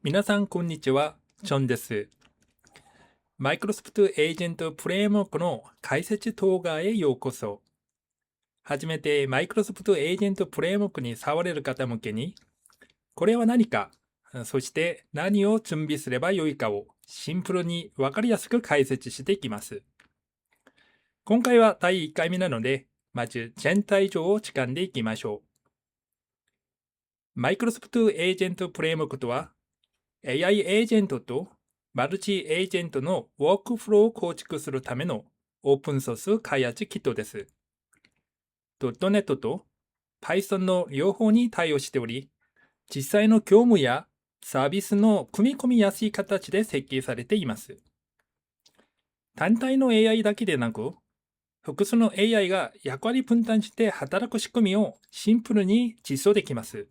皆さん、こんにちは。チョンです。マイクロソフトエージェントフレームワークの解説動画へようこそ。初めてマイクロソフトエージェントフレームワークに触れる方向けに、これは何か、そして何を準備すればよいかをシンプルにわかりやすく解説していきます。今回は第1回目なので、まず全体像をつかんでいきましょう。マイクロソフトエージェントフレームワークとは、AI エージェントとマルチエージェントのワークフローを構築するためのオープンソース開発キットです。.NET と Python の両方に対応しており、実際の業務やサービスの組み込みやすい形で設計されています。単体の AI だけでなく、複数の AI が役割分担して働く仕組みをシンプルに実装できます。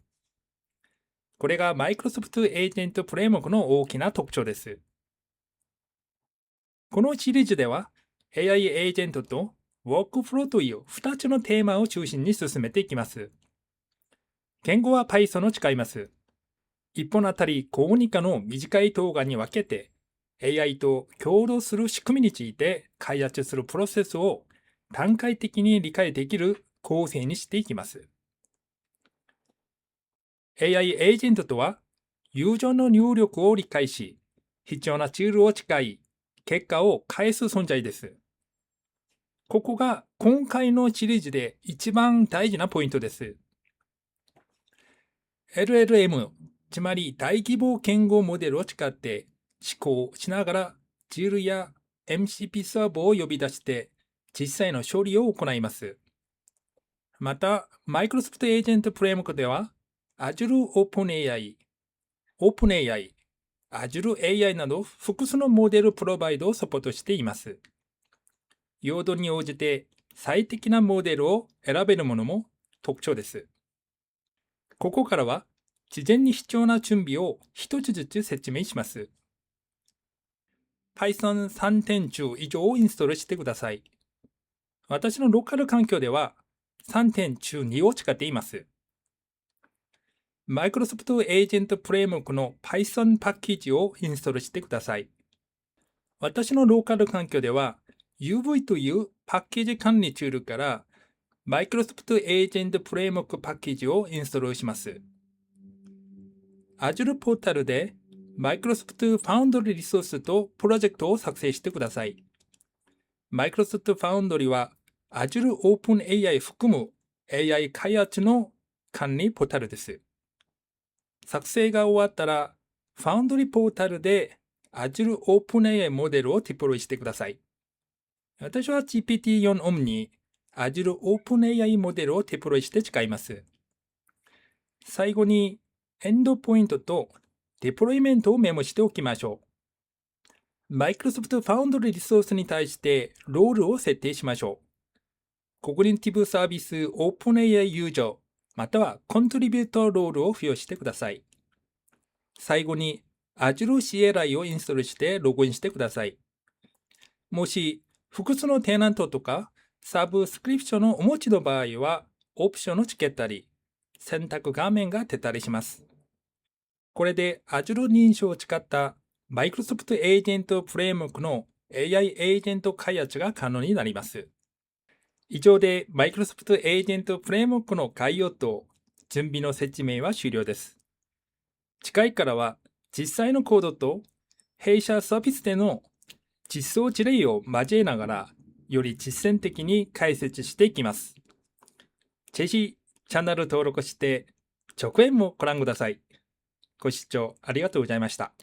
これが Microsoft エージェントフレームワークの大きな特徴です。このシリーズでは AI エージェントとワークフローという2つのテーマを中心に進めていきます。言語は Python を使います。1本あたり5分以下の短い動画に分けて AI と共同する仕組みについて開発するプロセスを段階的に理解できる構成にしていきます。AI エージェントとはユーザーの入力を理解し、必要なツールを使い、結果を返す存在です。ここが今回のシリーズで一番大事なポイントです。LLM、つまり大規模言語モデルを使って思考しながらツールや MCP サーバを呼び出して実際の処理を行います。また、Microsoft Agent Framework では Azure OpenAI、Azure AI など複数のモデルプロバイドをサポートしています。用途に応じて最適なモデルを選べるものも特徴です。ここからは事前に必要な準備を一つずつ説明します。Python 3.10以上をインストールしてください。私のローカル環境では 3.12 を使っています。Microsoft Agent Framework の Python パッケージをインストールしてください。私のローカル環境では UV というパッケージ管理ツールから Microsoft Agent Framework パッケージをインストールします。Azure ポータルで Microsoft Foundry リソースとプロジェクトを作成してください。Microsoft Foundry は Azure OpenAI 含む AI 開発の管理ポータルです。作成が終わったら Foundry ポータルで Azure OpenAI モデルをデプロイしてください。私は GPT-4 Omni Azure OpenAI モデルをデプロイして使います。最後にエンドポイントとデプロイメントをメモしておきましょう。Microsoft Foundry リソースに対してロールを設定しましょう。コグニティブサービス OpenAI ユーザーまたはコントリビュートロールを付与してください。最後に Azure CLI をインストールしてログインしてください。もし複数のテナントとかサブスクリプションをお持ちの場合はオプションをつけたり選択画面が出たりします。これで Azure 認証を使った Microsoft Agent Framework の AI エージェント開発が可能になります。以上で Microsoft Agent Framework の概要と準備の説明は終了です。次回からは実際のコードと弊社サービスでの実装事例を交えながらより実践的に解説していきます。ぜひチャンネル登録して続編もご覧ください。ご視聴ありがとうございました。